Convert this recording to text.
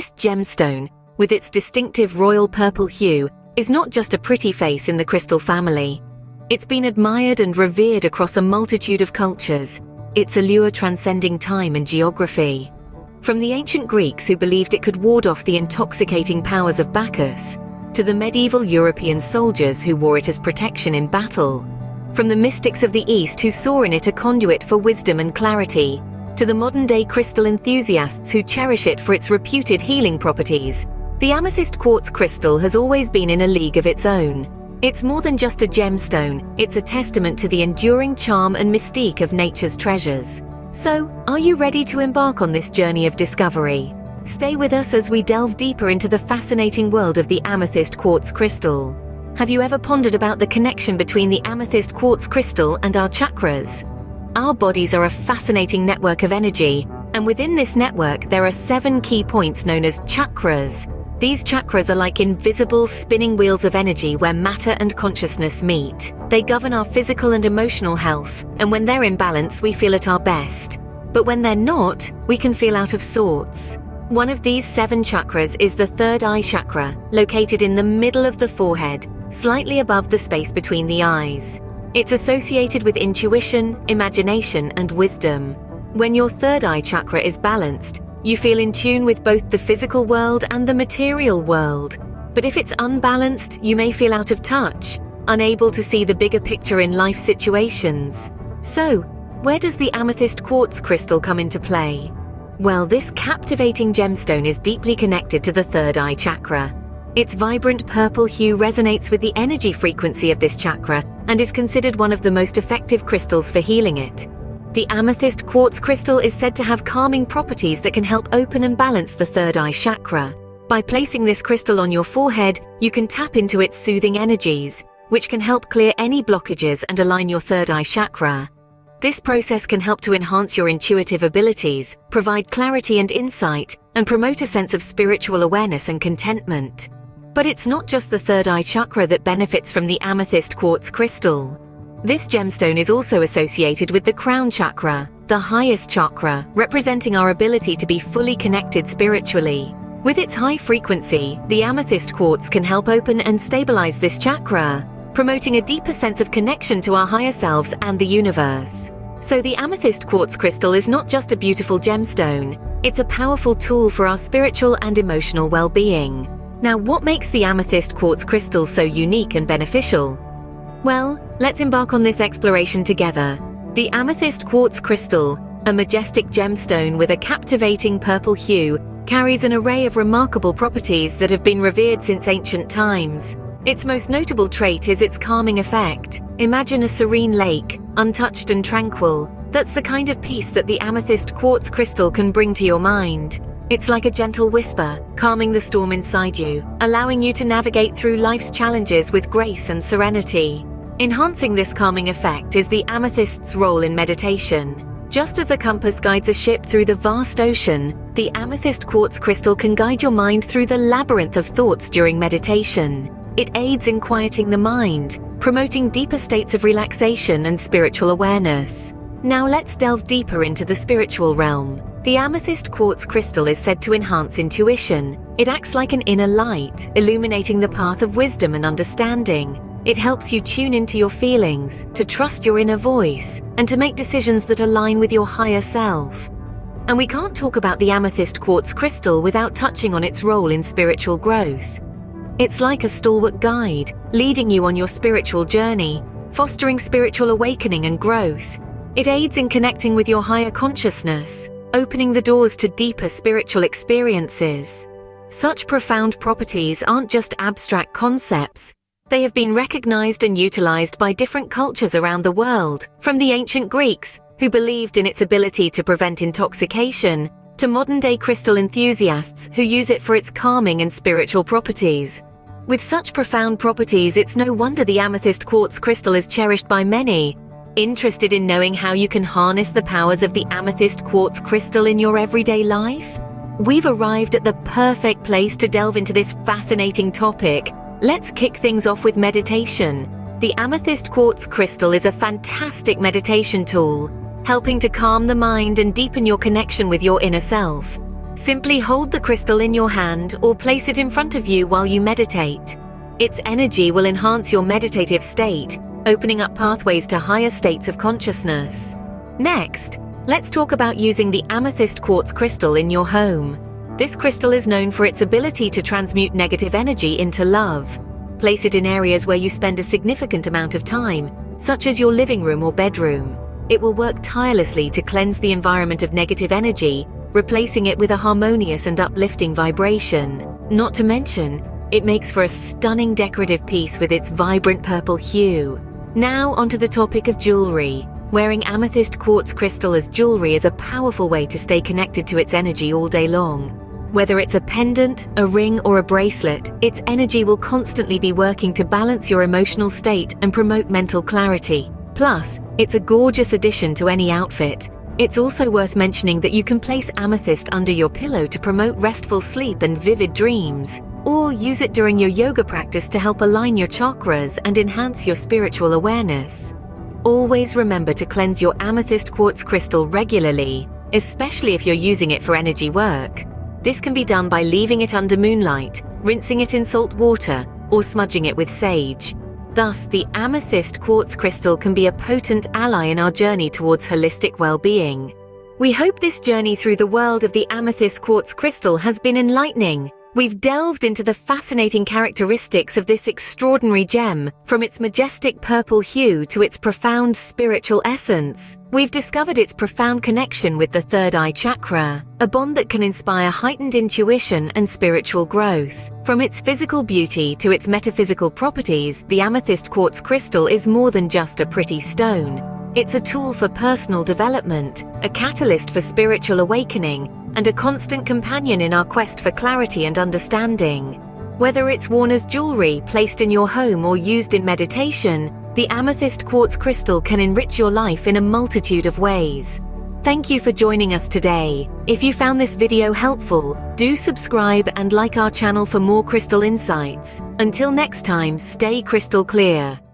This gemstone, with its distinctive royal purple hue, is not just a pretty face in the crystal family. It's been admired and revered across a multitude of cultures, its allure transcending time and geography. From the ancient Greeks who believed it could ward off the intoxicating powers of Bacchus, to the medieval European soldiers who wore it as protection in battle. From the mystics of the East who saw in it a conduit for wisdom and clarity, to the modern-day crystal enthusiasts who cherish it for its reputed healing properties, the amethyst quartz crystal has always been in a league of its own. It's more than just a gemstone, it's a testament to the enduring charm and mystique of nature's treasures. So, are you ready to embark on this journey of discovery? Stay with us as we delve deeper into the fascinating world of the amethyst quartz crystal. Have you ever pondered about the connection between the amethyst quartz crystal and our chakras? Our bodies are a fascinating network of energy, and within this network there are 7 key points known as chakras. These chakras are like invisible spinning wheels of energy where matter and consciousness meet. They govern our physical and emotional health, and when they're in balance we feel at our best. But when they're not, we can feel out of sorts. One of these 7 chakras is the third eye chakra, located in the middle of the forehead, slightly above the space between the eyes. It's associated with intuition, imagination, and wisdom. When your third eye chakra is balanced, you feel in tune with both the physical world and the material world. But if it's unbalanced, you may feel out of touch, unable to see the bigger picture in life situations. So, where does the amethyst quartz crystal come into play? Well, this captivating gemstone is deeply connected to the third eye chakra. Its vibrant purple hue resonates with the energy frequency of this chakra and is considered one of the most effective crystals for healing it. The amethyst quartz crystal is said to have calming properties that can help open and balance the third eye chakra. By placing this crystal on your forehead, you can tap into its soothing energies, which can help clear any blockages and align your third eye chakra. This process can help to enhance your intuitive abilities, provide clarity and insight, and promote a sense of spiritual awareness and contentment. But it's not just the third eye chakra that benefits from the amethyst quartz crystal. This gemstone is also associated with the crown chakra, the highest chakra, representing our ability to be fully connected spiritually. With its high frequency, the amethyst quartz can help open and stabilize this chakra, promoting a deeper sense of connection to our higher selves and the universe. So the amethyst quartz crystal is not just a beautiful gemstone, it's a powerful tool for our spiritual and emotional well-being. Now, what makes the amethyst quartz crystal so unique and beneficial? Well, let's embark on this exploration together. The amethyst quartz crystal, a majestic gemstone with a captivating purple hue, carries an array of remarkable properties that have been revered since ancient times. Its most notable trait is its calming effect. Imagine a serene lake, untouched and tranquil. That's the kind of peace that the amethyst quartz crystal can bring to your mind. It's like a gentle whisper, calming the storm inside you, allowing you to navigate through life's challenges with grace and serenity. Enhancing this calming effect is the amethyst's role in meditation. Just as a compass guides a ship through the vast ocean, the amethyst quartz crystal can guide your mind through the labyrinth of thoughts during meditation. It aids in quieting the mind, promoting deeper states of relaxation and spiritual awareness. Now let's delve deeper into the spiritual realm. The amethyst quartz crystal is said to enhance intuition. It acts like an inner light, illuminating the path of wisdom and understanding. It helps you tune into your feelings, to trust your inner voice, and to make decisions that align with your higher self. And we can't talk about the amethyst quartz crystal without touching on its role in spiritual growth. It's like a stalwart guide, leading you on your spiritual journey, fostering spiritual awakening and growth. It aids in connecting with your higher consciousness, opening the doors to deeper spiritual experiences. Such profound properties aren't just abstract concepts. They have been recognized and utilized by different cultures around the world, from the ancient Greeks, who believed in its ability to prevent intoxication, to modern-day crystal enthusiasts who use it for its calming and spiritual properties. With such profound properties, it's no wonder the amethyst quartz crystal is cherished by many. Interested in knowing how you can harness the powers of the amethyst quartz crystal in your everyday life? We've arrived at the perfect place to delve into this fascinating topic. Let's kick things off with meditation. The amethyst quartz crystal is a fantastic meditation tool, helping to calm the mind and deepen your connection with your inner self. Simply hold the crystal in your hand or place it in front of you while you meditate. Its energy will enhance your meditative state, opening up pathways to higher states of consciousness. Next, let's talk about using the Amethyst Quartz crystal in your home. This crystal is known for its ability to transmute negative energy into love. Place it in areas where you spend a significant amount of time, such as your living room or bedroom. It will work tirelessly to cleanse the environment of negative energy, replacing it with a harmonious and uplifting vibration. Not to mention, it makes for a stunning decorative piece with its vibrant purple hue. Now onto the topic of jewelry. Wearing amethyst quartz crystal as jewelry is a powerful way to stay connected to its energy all day long. Whether it's a pendant, a ring, or a bracelet, its energy will constantly be working to balance your emotional state and promote mental clarity. Plus, it's a gorgeous addition to any outfit. It's also worth mentioning that you can place amethyst under your pillow to promote restful sleep and vivid dreams, or use it during your yoga practice to help align your chakras and enhance your spiritual awareness. Always remember to cleanse your amethyst quartz crystal regularly, especially if you're using it for energy work. This can be done by leaving it under moonlight, rinsing it in salt water, or smudging it with sage. Thus, the amethyst quartz crystal can be a potent ally in our journey towards holistic well-being. We hope this journey through the world of the amethyst quartz crystal has been enlightening. We've delved into the fascinating characteristics of this extraordinary gem, from its majestic purple hue to its profound spiritual essence. We've discovered its profound connection with the third eye chakra, a bond that can inspire heightened intuition and spiritual growth. From its physical beauty to its metaphysical properties, the amethyst quartz crystal is more than just a pretty stone. It's a tool for personal development, a catalyst for spiritual awakening, and a constant companion in our quest for clarity and understanding. Whether it's worn as jewelry, placed in your home, or used in meditation, the amethyst quartz crystal can enrich your life in a multitude of ways. Thank you for joining us today. If you found this video helpful, do subscribe and like our channel for more crystal insights. Until next time, stay crystal clear.